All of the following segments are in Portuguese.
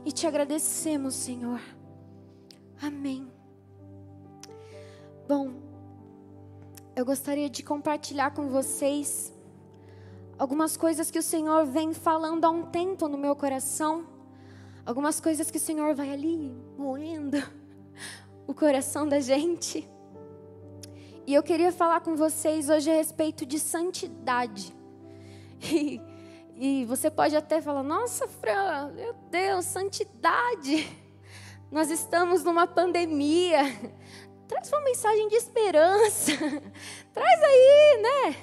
e te agradecemos, Senhor. Amém. Bom, eu gostaria de compartilhar com vocês algumas coisas que o Senhor vem falando há um tempo no meu coração. Algumas coisas que o Senhor vai ali moendo o coração da gente. E eu queria falar com vocês hoje a respeito de santidade. E você pode até falar, nossa, Fran, meu Deus, santidade. Nós estamos numa pandemia. Traz uma mensagem de esperança. Traz aí, né?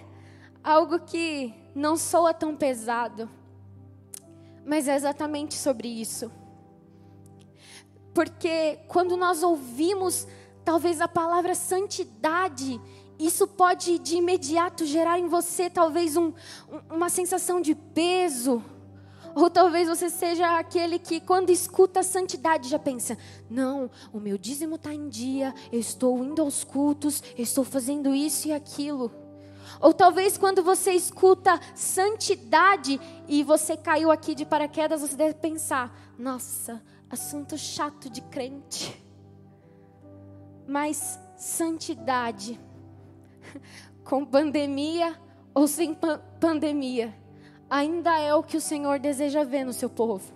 Algo que não soa tão pesado. Mas é exatamente sobre isso. Porque quando nós ouvimos, talvez a palavra santidade, isso pode de imediato gerar em você talvez uma sensação de peso. Ou talvez você seja aquele que quando escuta a santidade já pensa, não, o meu dízimo está em dia, eu estou indo aos cultos, eu estou fazendo isso e aquilo. Ou talvez quando você escuta santidade e você caiu aqui de paraquedas, você deve pensar, nossa, assunto chato de crente. Mas santidade, com pandemia ou sem pandemia, ainda é o que o Senhor deseja ver no seu povo.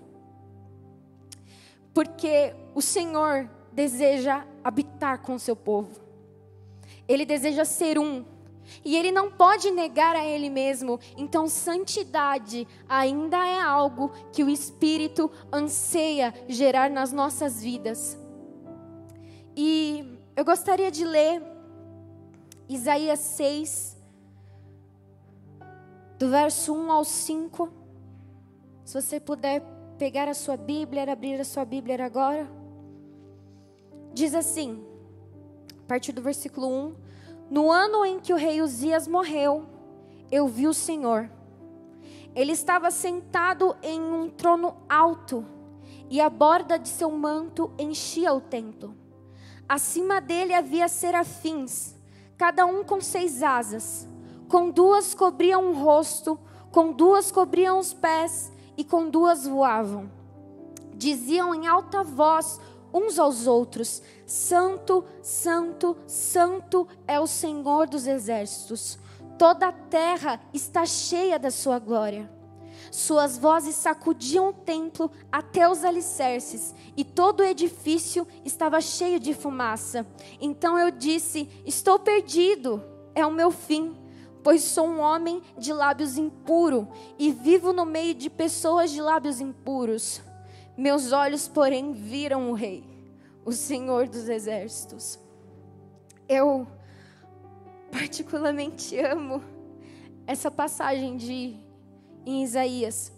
Porque o Senhor deseja habitar com o seu povo. Ele deseja ser um. E Ele não pode negar a Ele mesmo. Então santidade ainda é algo que o Espírito anseia gerar nas nossas vidas. E eu gostaria de ler Isaías 6, do verso 1 ao 5. Se você puder pegar a sua Bíblia, abrir a sua Bíblia agora. Diz assim, a partir do versículo 1. No ano em que o rei Uzias morreu, eu vi o Senhor. Ele estava sentado em um trono alto, e a borda de seu manto enchia o templo. Acima dele havia serafins, cada um com 6 asas. Com 2 cobriam o rosto, com 2 cobriam os pés, e com 2 voavam. Diziam em alta voz uns aos outros, Santo, Santo, Santo é o Senhor dos exércitos. Toda a terra está cheia da sua glória. Suas vozes sacudiam o templo até os alicerces, e todo o edifício estava cheio de fumaça. Então eu disse, estou perdido, é o meu fim, pois sou um homem de lábios impuros, e vivo no meio de pessoas de lábios impuros. Meus olhos, porém, viram o Rei, o Senhor dos exércitos. Eu particularmente amo essa passagem em Isaías.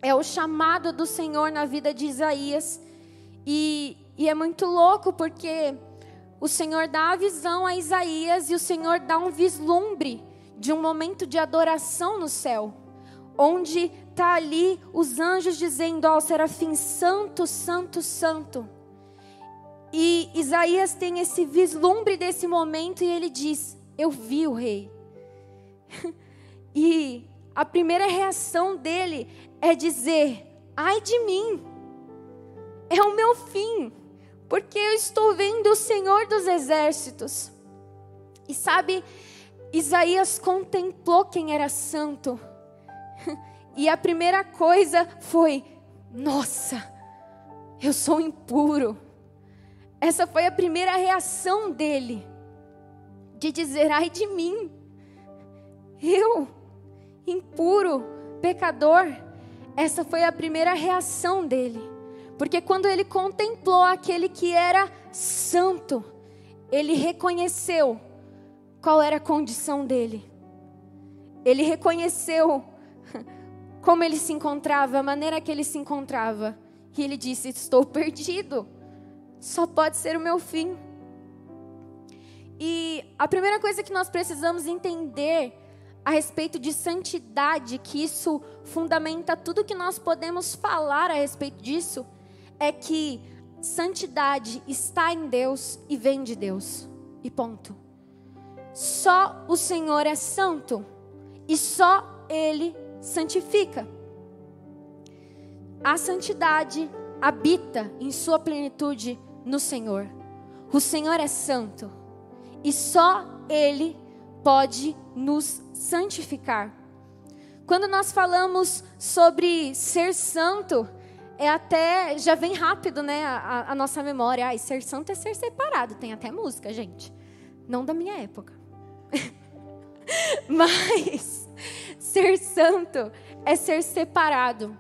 É o chamado do Senhor na vida de Isaías. E é muito louco porque o Senhor dá a visão a Isaías e o Senhor dá um vislumbre de um momento de adoração no céu, onde está ali os anjos dizendo ao serafim, Santo, Santo, Santo. E Isaías tem esse vislumbre desse momento e ele diz, eu vi o rei. E a primeira reação dele é dizer, ai de mim, é o meu fim, porque eu estou vendo o Senhor dos exércitos. E sabe, Isaías contemplou quem era santo. E a primeira coisa foi, nossa, eu sou impuro. Essa foi a primeira reação dele, de dizer, ai de mim, eu, impuro, pecador. Essa foi a primeira reação dele, porque quando ele contemplou aquele que era santo, ele reconheceu qual era a condição dele. Ele reconheceu como ele se encontrava, a maneira que ele se encontrava. E ele disse, estou perdido. Só pode ser o meu fim. E a primeira coisa que nós precisamos entender a respeito de santidade, que isso fundamenta tudo que nós podemos falar a respeito disso, é que santidade está em Deus e vem de Deus. E ponto. Só o Senhor é santo e só Ele santifica. A santidade, habita em sua plenitude no Senhor. O Senhor é santo e só Ele pode nos santificar. Quando nós falamos sobre ser santo, até já vem rápido, né, a nossa memória. Ai, ser santo é ser separado. Tem até música, gente. Não da minha época. Mas ser santo é ser separado.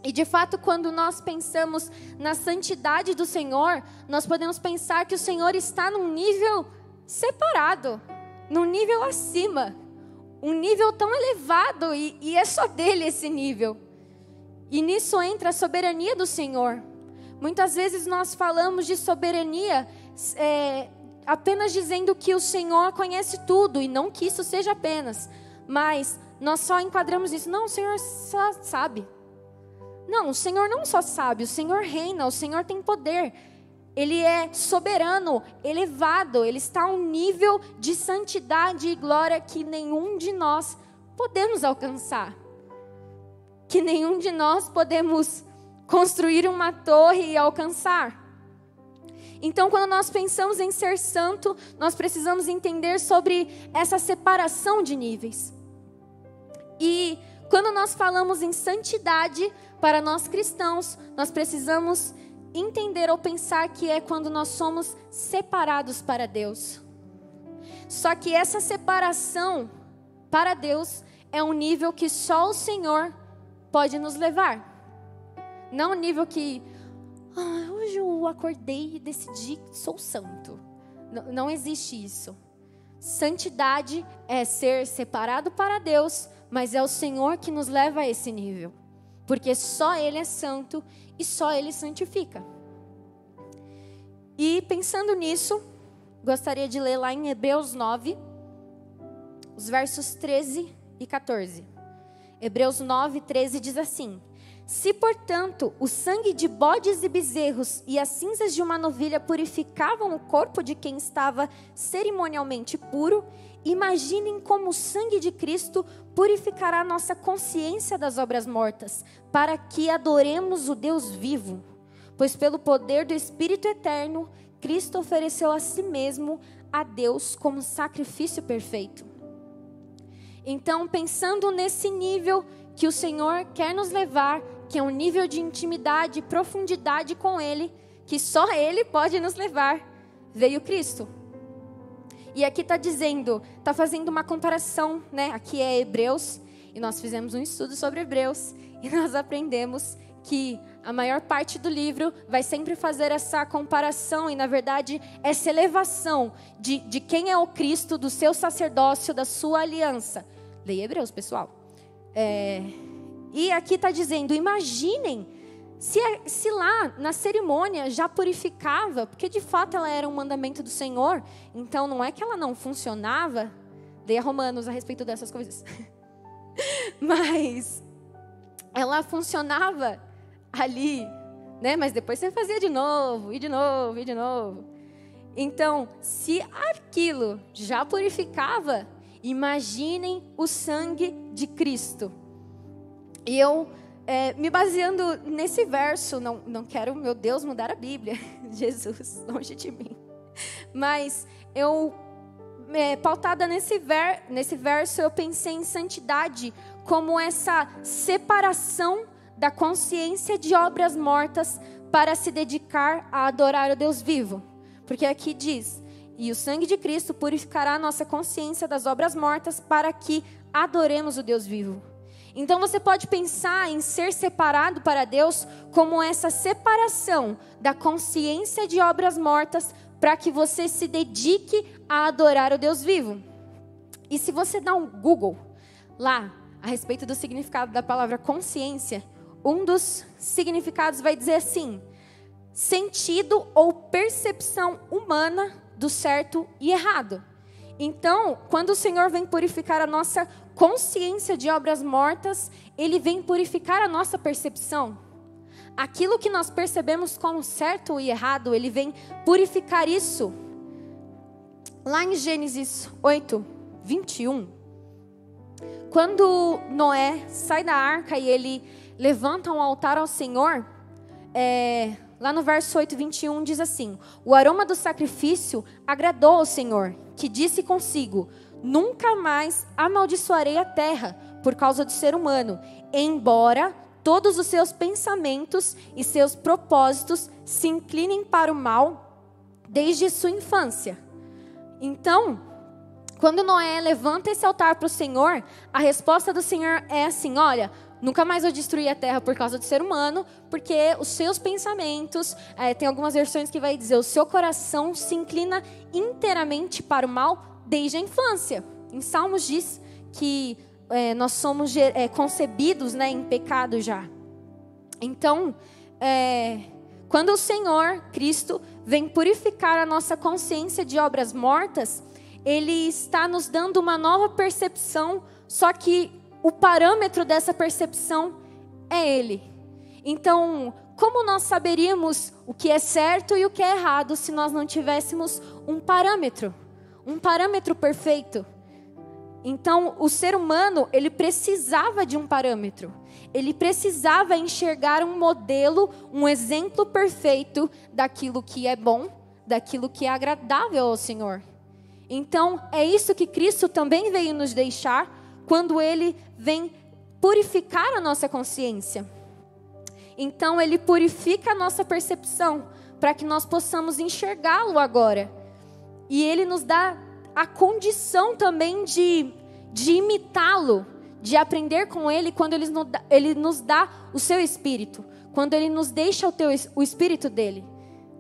E de fato, quando nós pensamos na santidade do Senhor, nós podemos pensar que o Senhor está num nível separado, num nível acima, um nível tão elevado, e é só dele esse nível. E nisso entra a soberania do Senhor. Muitas vezes nós falamos de soberania apenas dizendo que o Senhor conhece tudo, e não que isso seja apenas, mas nós só enquadramos isso. Não, o Senhor só sabe. Não, o Senhor não só sabe, o Senhor reina, o Senhor tem poder. Ele é soberano, elevado, Ele está a um nível de santidade e glória que nenhum de nós podemos alcançar. Que nenhum de nós podemos construir uma torre e alcançar. Então, quando nós pensamos em ser santo, nós precisamos entender sobre essa separação de níveis. E quando nós falamos em santidade, para nós cristãos, nós precisamos entender ou pensar que é quando nós somos separados para Deus. Só que essa separação para Deus é um nível que só o Senhor pode nos levar. Não um nível que hoje eu acordei e decidi que sou santo. Não existe isso. Santidade é ser separado para Deus, mas é o Senhor que nos leva a esse nível. Porque só Ele é santo e só Ele santifica. E pensando nisso, gostaria de ler lá em Hebreus 9, os versos 13 e 14. Hebreus 9, 13 diz assim: se, portanto, o sangue de bodes e bezerros e as cinzas de uma novilha purificavam o corpo de quem estava cerimonialmente puro, imaginem como o sangue de Cristo purificará nossa consciência das obras mortas, para que adoremos o Deus vivo. Pois pelo poder do Espírito eterno, Cristo ofereceu a si mesmo a Deus como sacrifício perfeito. Então, pensando nesse nível que o Senhor quer nos levar, que é um nível de intimidade e profundidade com Ele, que só Ele pode nos levar, veio Cristo. E aqui está dizendo, está fazendo uma comparação, né? Aqui é Hebreus, e nós fizemos um estudo sobre Hebreus, e nós aprendemos que a maior parte do livro vai sempre fazer essa comparação, e na verdade essa elevação de quem é o Cristo, do seu sacerdócio, da sua aliança. Leia Hebreus, pessoal. E aqui está dizendo, imaginem, se lá na cerimônia já purificava, porque de fato ela era um mandamento do Senhor, então não é que ela não funcionava. Leia Romanos a respeito dessas coisas. Mas ela funcionava ali, né? Mas depois você fazia de novo, e de novo, e de novo. Então, se aquilo já purificava, imaginem o sangue de Cristo. E eu, me baseando nesse verso, não quero, meu Deus, mudar a Bíblia. Jesus, longe de mim. Mas eu, pautada nesse verso, eu pensei em santidade como essa separação da consciência de obras mortas para se dedicar a adorar o Deus vivo. Porque aqui diz, e o sangue de Cristo purificará a nossa consciência das obras mortas para que adoremos o Deus vivo. Então você pode pensar em ser separado para Deus como essa separação da consciência de obras mortas para que você se dedique a adorar o Deus vivo. E se você dá um Google lá a respeito do significado da palavra consciência, um dos significados vai dizer assim: sentido ou percepção humana do certo e errado. Então, quando o Senhor vem purificar a nossa consciência de obras mortas, Ele vem purificar a nossa percepção. Aquilo que nós percebemos como certo e errado, Ele vem purificar isso. Lá em Gênesis 8, 21, quando Noé sai da arca e ele levanta um altar ao Senhor, lá no verso 8, 21, diz assim: o aroma do sacrifício agradou ao Senhor, que disse consigo: nunca mais amaldiçoarei a terra por causa do ser humano, embora todos os seus pensamentos e seus propósitos se inclinem para o mal desde sua infância. Então, quando Noé levanta esse altar para o Senhor, a resposta do Senhor é assim: olha, nunca mais vou destruir a terra por causa do ser humano, porque os seus pensamentos, tem algumas versões que vai dizer, o seu coração se inclina inteiramente para o mal desde a infância. Em Salmos diz que nós somos concebidos, né, em pecado já. Então, quando o Senhor, Cristo, vem purificar a nossa consciência de obras mortas, Ele está nos dando uma nova percepção, só que o parâmetro dessa percepção é Ele. Então, como nós saberíamos o que é certo e o que é errado se nós não tivéssemos um parâmetro perfeito? Então, o ser humano, ele precisava de um parâmetro. Ele precisava enxergar um modelo, um exemplo perfeito daquilo que é bom, daquilo que é agradável ao Senhor. Então, é isso que Cristo também veio nos deixar quando Ele vem purificar a nossa consciência. Então, Ele purifica a nossa percepção para que nós possamos enxergá-lo agora. E Ele nos dá a condição também de imitá-lo, de aprender com Ele quando Ele nos dá o seu Espírito, quando Ele nos deixa o Espírito dEle.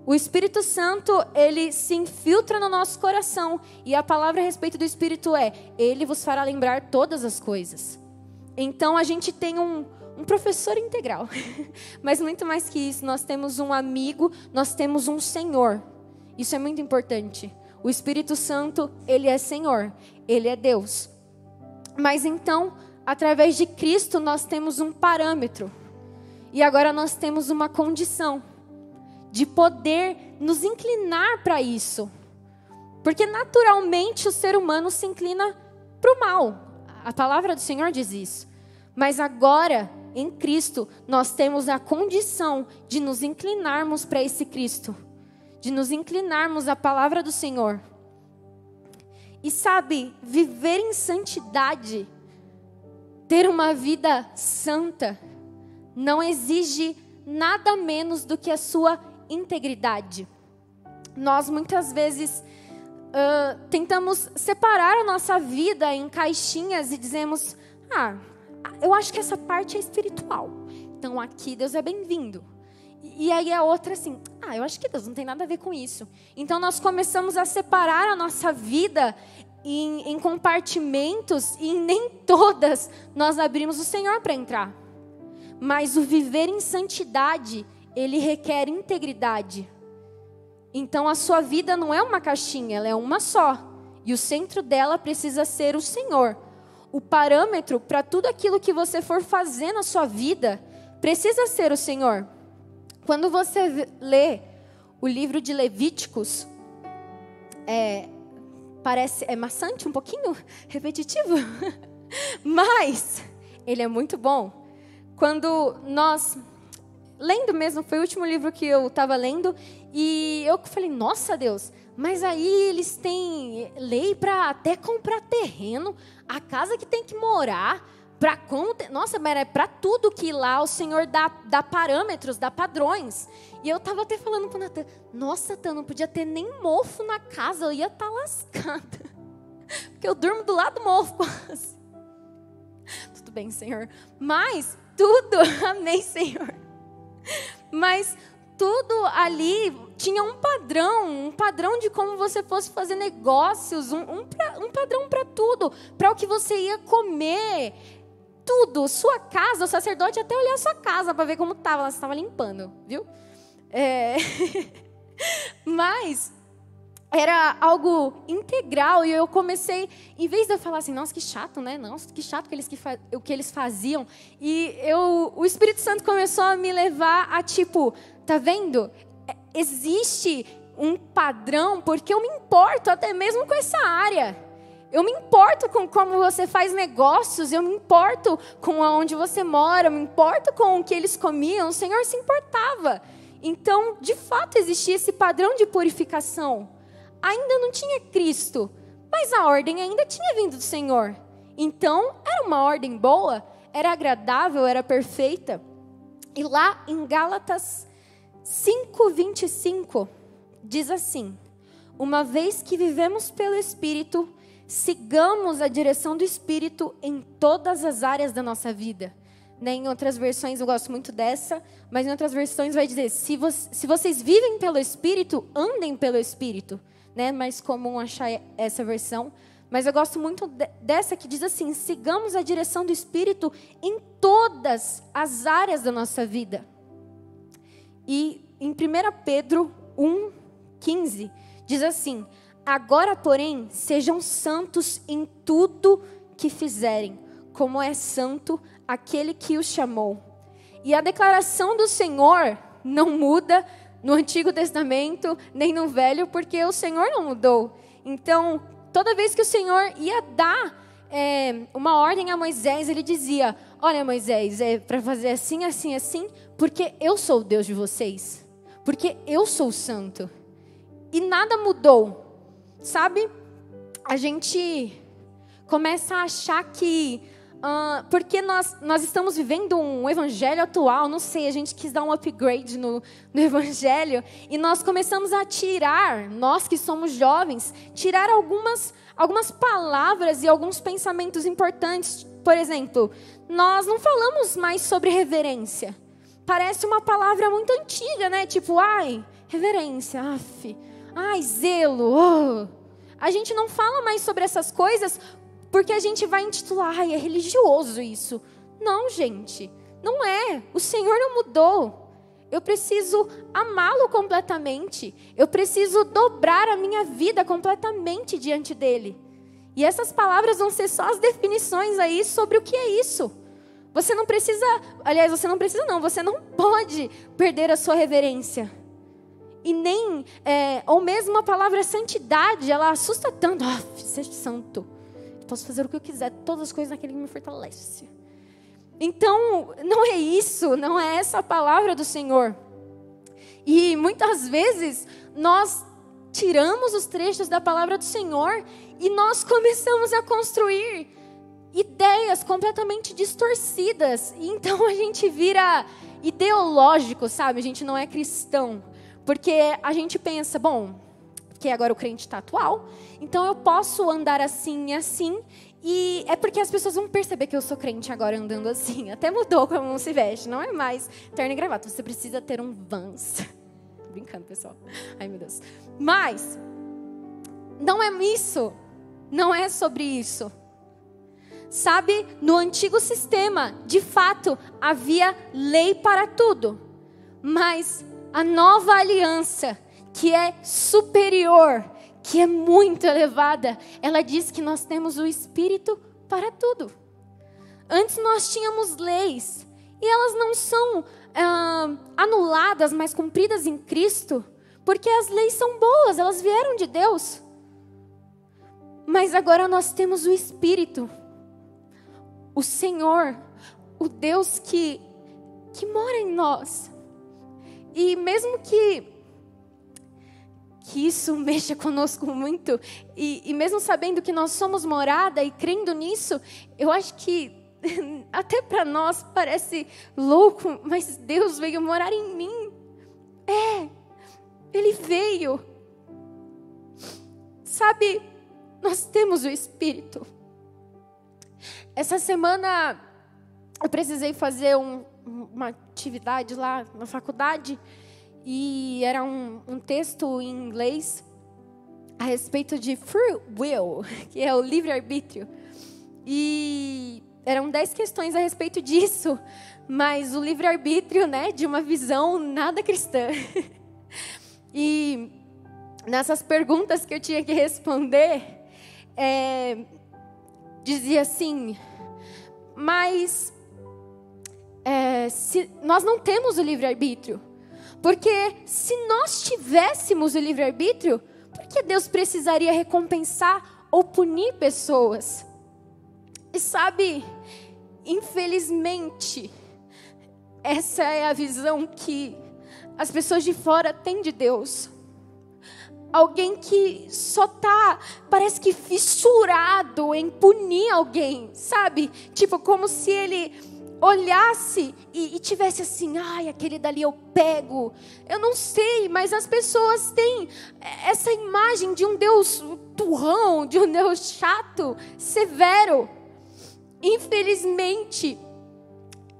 O Espírito Santo, Ele se infiltra no nosso coração, e a palavra a respeito do Espírito é: Ele vos fará lembrar todas as coisas. Então a gente tem um professor integral, mas muito mais que isso, nós temos um amigo, nós temos um Senhor. Isso é muito importante. O Espírito Santo, Ele é Senhor, Ele é Deus. Mas então, através de Cristo, nós temos um parâmetro. E agora nós temos uma condição de poder nos inclinar para isso. Porque naturalmente o ser humano se inclina para o mal. A palavra do Senhor diz isso. Mas agora, em Cristo, nós temos a condição de nos inclinarmos para esse Cristo. De nos inclinarmos à palavra do Senhor. E sabe, viver em santidade, ter uma vida santa, não exige nada menos do que a sua integridade. Nós muitas vezes tentamos separar a nossa vida em caixinhas e dizemos: eu acho que essa parte é espiritual, então aqui Deus é bem-vindo. E aí a outra assim: eu acho que Deus não tem nada a ver com isso. Então nós começamos a separar a nossa vida em compartimentos, e nem todas nós abrimos o Senhor para entrar. Mas o viver em santidade, ele requer integridade. Então a sua vida não é uma caixinha, ela é uma só. E o centro dela precisa ser o Senhor. O parâmetro para tudo aquilo que você for fazer na sua vida precisa ser o Senhor. Quando você lê o livro de Levíticos, parece maçante, um pouquinho repetitivo, mas ele é muito bom. Quando nós, lendo mesmo, foi o último livro que eu estava lendo, e eu falei: nossa Deus, mas aí eles têm lei para até comprar terreno, a casa que tem que morar, nossa, mas é para tudo que lá o Senhor dá parâmetros, dá padrões. E eu estava até falando para o Natan: nossa, Natan, não podia ter nem mofo na casa, eu ia estar lascada, porque eu durmo do lado do mofo quase. Tudo bem, Senhor, mas tudo, amém, Senhor, mas tudo ali tinha um padrão de como você fosse fazer negócios, um padrão para tudo, para o que você ia comer, tudo, sua casa. O sacerdote até olhar a sua casa para ver como estava, você estava limpando, viu? Mas era algo integral, e eu comecei, em vez de eu falar assim: nossa, que chato, né? Nossa, que chato o que eles faziam. E o Espírito Santo começou a me levar a tipo: tá vendo? Existe um padrão, porque eu me importo até mesmo com essa área. Eu me importo com como você faz negócios, eu me importo com onde você mora, eu me importo com o que eles comiam. O Senhor se importava. Então, de fato, existia esse padrão de purificação. Ainda não tinha Cristo, mas a ordem ainda tinha vindo do Senhor. Então, era uma ordem boa, era agradável, era perfeita. E lá em Gálatas 5:25, diz assim: uma vez que vivemos pelo Espírito, sigamos a direção do Espírito em todas as áreas da nossa vida. Em outras versões, eu gosto muito dessa, mas em outras versões vai dizer, se vocês vivem pelo Espírito, andem pelo Espírito. É mais comum achar essa versão, mas eu gosto muito dessa que diz assim, sigamos a direção do Espírito em todas as áreas da nossa vida. E em 1 Pedro 1:15, diz assim, agora, porém, sejam santos em tudo que fizerem, como é santo aquele que os chamou. E a declaração do Senhor não muda no Antigo Testamento, nem no Velho, porque o Senhor não mudou. Então, toda vez que o Senhor ia dar uma ordem a Moisés, ele dizia, olha Moisés, é para fazer assim, assim, assim, porque eu sou o Deus de vocês, porque eu sou santo. E nada mudou. Sabe, a gente começa a achar que, porque nós estamos vivendo um evangelho atual, não sei, a gente quis dar um upgrade no evangelho, e nós começamos a tirar, nós que somos jovens, tirar algumas palavras e alguns pensamentos importantes. Por exemplo, nós não falamos mais sobre reverência. Parece uma palavra muito antiga, né? Tipo, ai, reverência, ai, zelo, oh. A gente não fala mais sobre essas coisas porque a gente vai intitular, ai, é religioso isso. Não, gente, não é. O Senhor não mudou. Eu preciso amá-lo completamente. Eu preciso dobrar a minha vida completamente diante dele. E essas palavras vão ser só as definições aí sobre o que é isso. Você não precisa, aliás, você não pode perder a sua reverência. E nem, ou mesmo a palavra santidade, ela assusta tanto. Ser santo. Posso fazer o que eu quiser, todas as coisas naquele que me fortalece. Então, não é isso, não é essa a palavra do Senhor. E muitas vezes, nós tiramos os trechos da palavra do Senhor e nós começamos a construir ideias completamente distorcidas. E então a gente vira ideológico, sabe? A gente não é cristão. Porque a gente pensa, bom, que agora o crente está atual, então eu posso andar assim e assim, e é porque as pessoas vão perceber que eu sou crente agora andando assim. Até mudou como se veste, não é mais terno e gravata, você precisa ter um Vans. Brincando, pessoal. Ai, meu Deus. Mas, não é isso, não é sobre isso. Sabe, no antigo sistema, de fato, havia lei para tudo, mas a nova aliança, que é superior, que é muito elevada, ela diz que nós temos o Espírito para tudo. Antes nós tínhamos leis, e elas não são anuladas, mas cumpridas em Cristo, porque as leis são boas, elas vieram de Deus. Mas agora nós temos o Espírito, o Senhor, o Deus que mora em nós. E mesmo que isso mexa conosco muito, e mesmo sabendo que nós somos morada e crendo nisso, eu acho que até para nós parece louco, mas Deus veio morar em mim. Ele veio. Sabe, nós temos o Espírito. Essa semana eu precisei fazer uma atividade lá na faculdade, e era um texto em inglês a respeito de free will, que é o livre-arbítrio. E eram 10 questões a respeito disso, mas o livre-arbítrio, né, de uma visão nada cristã. E nessas perguntas que eu tinha que responder, dizia assim, mas se nós não temos o livre-arbítrio, porque se nós tivéssemos o livre-arbítrio, por que Deus precisaria recompensar ou punir pessoas. E sabe, infelizmente, essa é a visão que as pessoas de fora têm de Deus. Alguém que só parece que fissurado em punir alguém, sabe? Tipo, como se ele olhasse e tivesse assim, ai, aquele dali eu pego. Eu não sei, mas as pessoas têm essa imagem de um Deus turrão, de um Deus chato, severo. Infelizmente,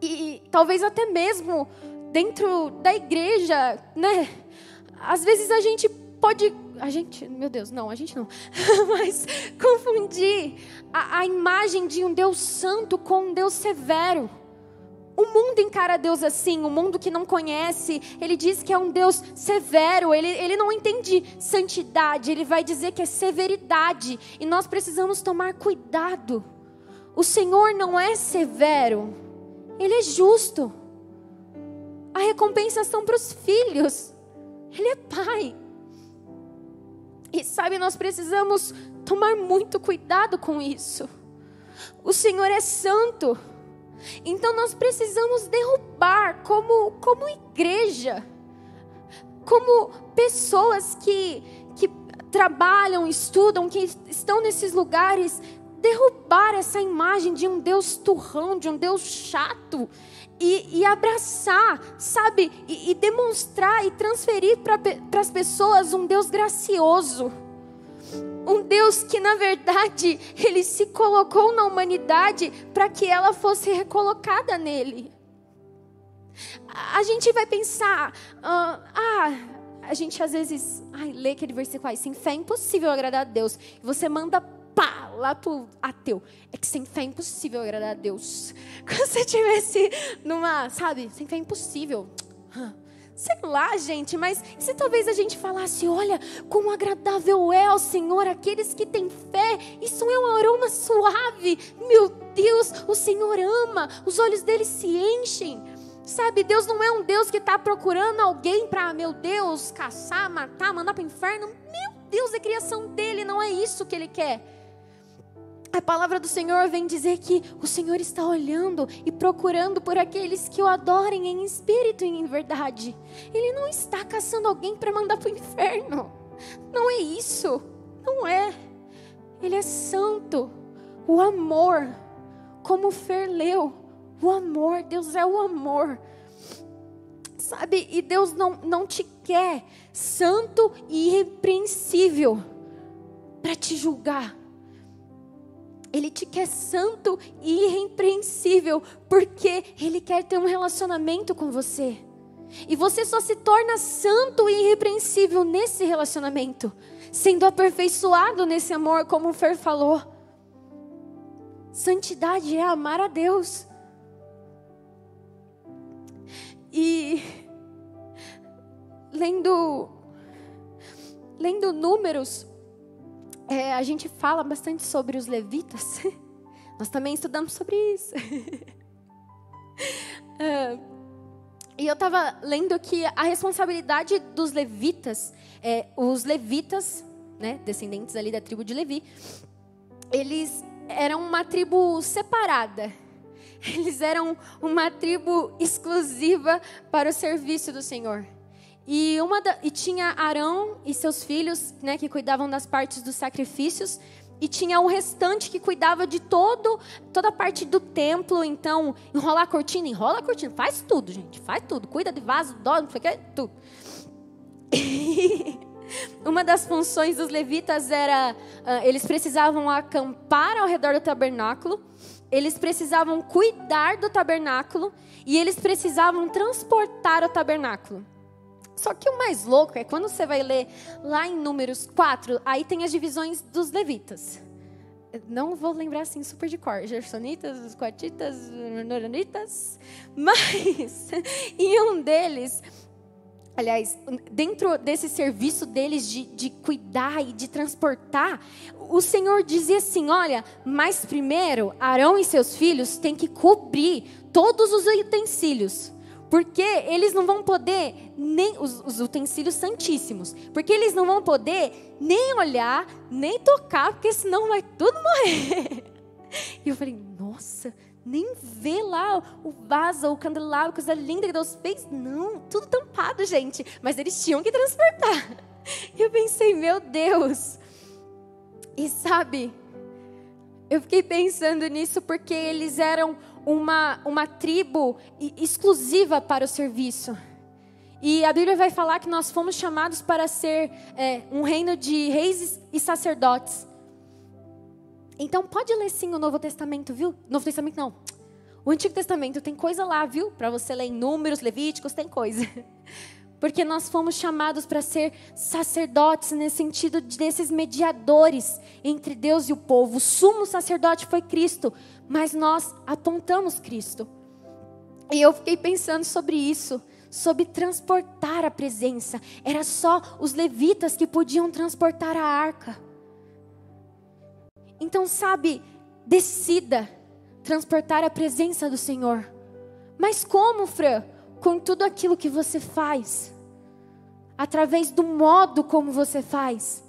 e talvez até mesmo dentro da igreja, né? Às vezes a gente pode, meu Deus, não, a gente não, mas confundir a imagem de um Deus santo com um Deus severo. O mundo encara Deus assim, o mundo que não conhece, ele diz que é um Deus severo, ele não entende santidade, ele vai dizer que é severidade, e nós precisamos tomar cuidado. O Senhor não é severo, Ele é justo. A recompensa são para os filhos, Ele é Pai. E sabe, nós precisamos tomar muito cuidado com isso. O Senhor é santo. Então nós precisamos derrubar como igreja, como pessoas que trabalham, estudam, que estão nesses lugares, derrubar essa imagem de um Deus turrão, de um Deus chato, e abraçar, sabe, e demonstrar e transferir para as pessoas um Deus gracioso. Um Deus que, na verdade, Ele se colocou na humanidade para que ela fosse recolocada nele. A gente vai pensar, a gente às vezes lê aquele versículo aí, sem fé é impossível agradar a Deus. E você manda lá pro ateu. É que sem fé é impossível agradar a Deus. Quando você estivesse sabe, sem fé é impossível. Sei lá, gente, mas se talvez a gente falasse, olha, quão agradável é ao Senhor aqueles que têm fé, isso é um aroma suave, meu Deus, o Senhor ama, os olhos dele se enchem, sabe, Deus não é um Deus que está procurando alguém para, meu Deus, caçar, matar, mandar para o inferno, meu Deus, é criação dele, não é isso que ele quer. A palavra do Senhor vem dizer que o Senhor está olhando e procurando por aqueles que o adorem em espírito e em verdade. Ele não está caçando alguém para mandar para o inferno. Não é isso. Não é. Ele é santo. O amor, como Fer leu, o amor, Deus é o amor. Sabe, e Deus não te quer santo e irrepreensível para te julgar. Ele te quer santo e irrepreensível, porque Ele quer ter um relacionamento com você. E você só se torna santo e irrepreensível nesse relacionamento, sendo aperfeiçoado nesse amor, como o Fer falou. Santidade é amar a Deus. E lendo Números, a gente fala bastante sobre os levitas. Nós também estudamos sobre isso. E eu estava lendo que a responsabilidade dos levitas, os levitas, né, descendentes ali da tribo de Levi, eles eram uma tribo separada. Eles eram uma tribo exclusiva para o serviço do Senhor. E tinha Arão e seus filhos, né, que cuidavam das partes dos sacrifícios. E tinha o restante que cuidava de toda a parte do templo. Então, enrola a cortina, faz tudo, gente, faz tudo. Cuida de vaso, dó, não sei o que, tudo. E uma das funções dos levitas era, eles precisavam acampar ao redor do tabernáculo. Eles precisavam cuidar do tabernáculo. E eles precisavam transportar o tabernáculo. Só que o mais louco é quando você vai ler lá em Números 4, aí tem as divisões dos levitas. Não vou lembrar assim super de cor, gersonitas, coatitas, noranitas, mas em um deles, aliás, dentro desse serviço deles de cuidar e de transportar, o Senhor dizia assim, olha, mas primeiro Arão e seus filhos têm que cobrir todos os utensílios. Porque eles não vão poder, nem os utensílios santíssimos, porque eles não vão poder nem olhar, nem tocar, porque senão vai tudo morrer. E eu falei, nossa, nem ver lá o vaso, o candelabro, coisa linda que Deus fez. Não, tudo tampado, gente. Mas eles tinham que transportar. E eu pensei, meu Deus. E sabe, eu fiquei pensando nisso porque eles eram uma tribo exclusiva para o serviço. E a Bíblia vai falar que nós fomos chamados para ser um reino de reis e sacerdotes. Então pode ler sim o Novo Testamento, viu? Novo Testamento não. O Antigo Testamento tem coisa lá, viu? Para você ler em Números, Levíticos, tem coisa. Porque nós fomos chamados para ser sacerdotes, nesse sentido desses mediadores entre Deus e o povo. O sumo sacerdote foi Cristo, mas nós apontamos Cristo. E eu fiquei pensando sobre isso, sobre transportar a presença. Era só os levitas que podiam transportar a arca. Então, sabe, decida transportar a presença do Senhor. Mas como, Fran? Com tudo aquilo que você faz, através do modo como você faz,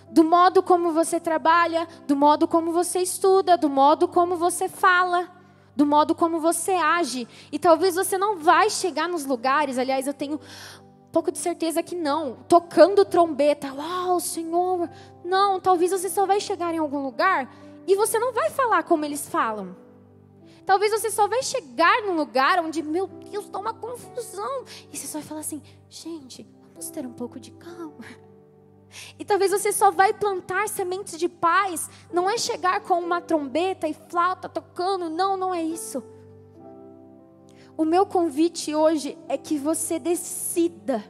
do modo como você trabalha, do modo como você estuda, do modo como você fala, do modo como você age. E talvez você não vai chegar nos lugares, aliás, eu tenho um pouco de certeza que não, tocando trombeta, uau, Senhor, não, talvez você só vai chegar em algum lugar e você não vai falar como eles falam. Talvez você só vai chegar num lugar onde, meu Deus, está uma confusão. E você só vai falar assim, gente, vamos ter um pouco de calma. E talvez você só vai plantar sementes de paz. Não é chegar com uma trombeta e flauta tocando. Não, não é isso. O meu convite hoje é que você decida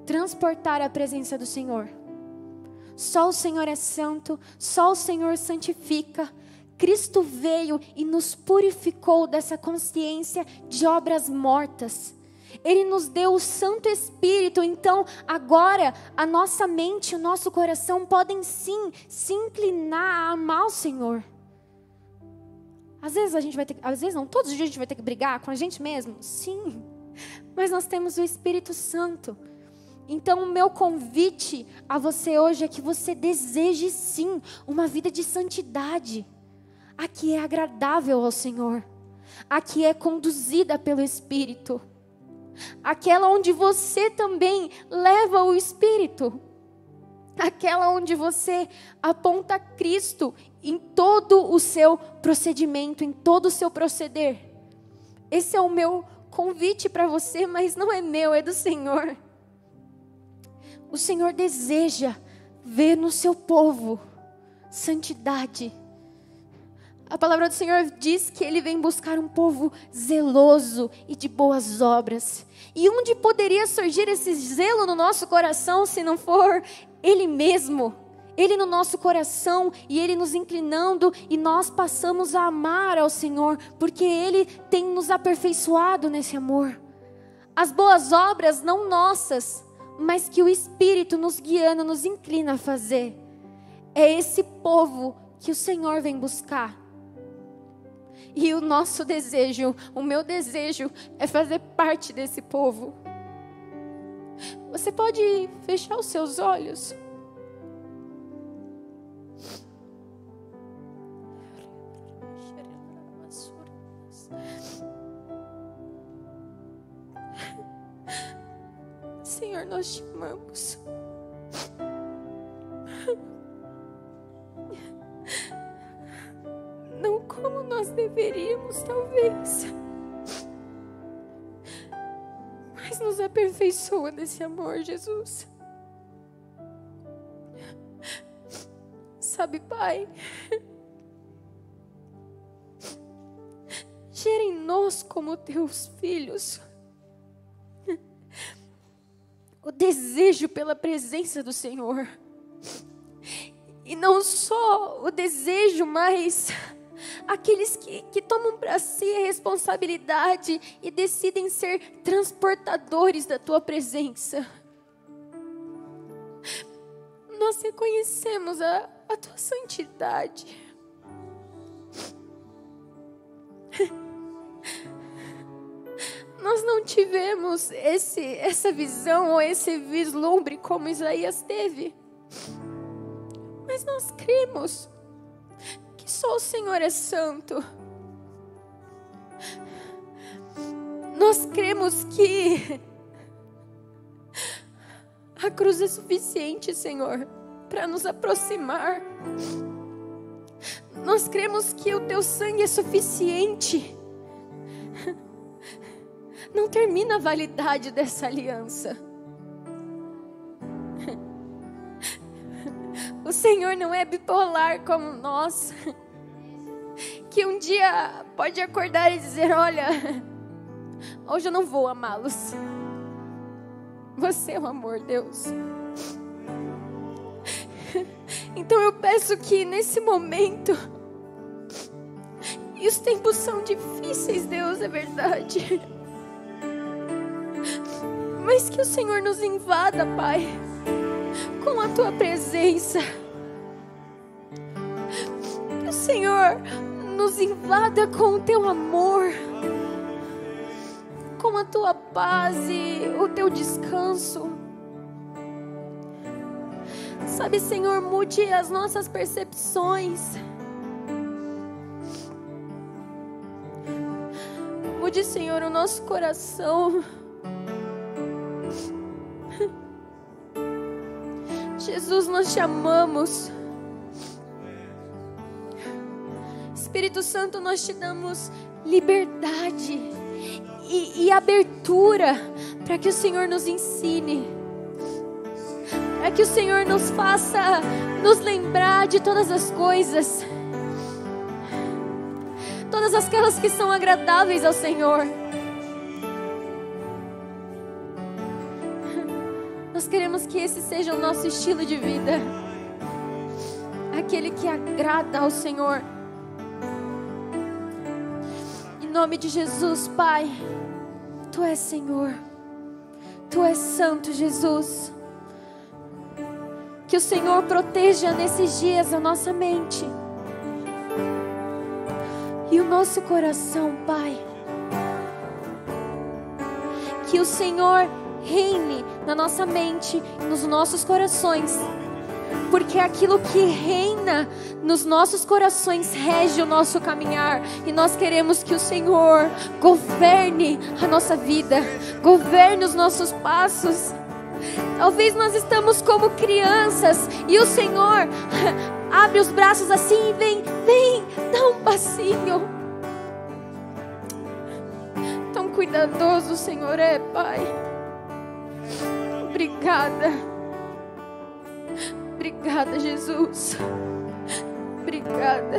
transportar a presença do Senhor. Só o Senhor é santo, só o Senhor santifica. Cristo veio e nos purificou dessa consciência de obras mortas. Ele nos deu o Santo Espírito, então agora a nossa mente e o nosso coração podem sim se inclinar a amar o Senhor. Às vezes a gente vai ter, às vezes não, todos os dias a gente vai ter que brigar com a gente mesmo, sim. Mas nós temos o Espírito Santo. Então o meu convite a você hoje é que você deseje sim uma vida de santidade. A que é agradável ao Senhor, a que é conduzida pelo Espírito, aquela onde você também leva o Espírito, aquela onde você aponta Cristo em todo o seu procedimento, em todo o seu proceder. Esse é o meu convite para você, mas não é meu, é do Senhor. O Senhor deseja ver no seu povo santidade. A palavra do Senhor diz que Ele vem buscar um povo zeloso e de boas obras. E onde poderia surgir esse zelo no nosso coração se não for Ele mesmo? Ele no nosso coração e Ele nos inclinando e nós passamos a amar ao Senhor, porque Ele tem nos aperfeiçoado nesse amor. As boas obras não nossas, mas que o Espírito nos guiando, nos inclina a fazer. É esse povo que o Senhor vem buscar. E o nosso desejo, o meu desejo é fazer parte desse povo. Você pode fechar os seus olhos? Senhor, nós te amamos. Não como nós deveríamos, talvez. Mas nos aperfeiçoa nesse amor, Jesus. Sabe, Pai, gera em nós como teus filhos o desejo pela presença do Senhor. E não só o desejo, mas aqueles que tomam para si a responsabilidade e decidem ser transportadores da tua presença. Nós reconhecemos a tua santidade. Nós não tivemos essa visão ou esse vislumbre como Isaías teve. Mas nós cremos que só o Senhor é santo. Nós cremos que a cruz é suficiente, Senhor, para nos aproximar. Nós cremos que o teu sangue é suficiente. Não termina a validade dessa aliança. O Senhor não é bipolar como nós, que um dia pode acordar e dizer: olha, hoje eu não vou amá-los. Você é o amor, Deus. Então eu peço que nesse momento, e os tempos são difíceis, Deus, é verdade, mas que o Senhor nos invada, Pai, com a tua presença. Que o Senhor nos invada com o teu amor, com a tua paz e o teu descanso. Sabe, Senhor, mude as nossas percepções. Mude, Senhor, o nosso coração. Jesus, nós te amamos. Espírito Santo, nós te damos liberdade e abertura para que o Senhor nos ensine, para que o Senhor nos faça nos lembrar de todas as coisas, todas aquelas que são agradáveis ao Senhor. Nós queremos que esse seja o nosso estilo de vida, aquele que agrada ao Senhor. Em nome de Jesus, Pai, Tu és Senhor, Tu és santo, Jesus. Que o Senhor proteja nesses dias a nossa mente e o nosso coração, Pai. Que o Senhor reine na nossa mente e nos nossos corações, porque aquilo que reina nos nossos corações rege o nosso caminhar, e nós queremos que o Senhor governe a nossa vida, governe os nossos passos. Talvez nós estamos como crianças e o Senhor abre os braços assim e vem, dá um passinho. Tão cuidadoso o Senhor é, Pai. Obrigada. Obrigada, Jesus. Obrigada.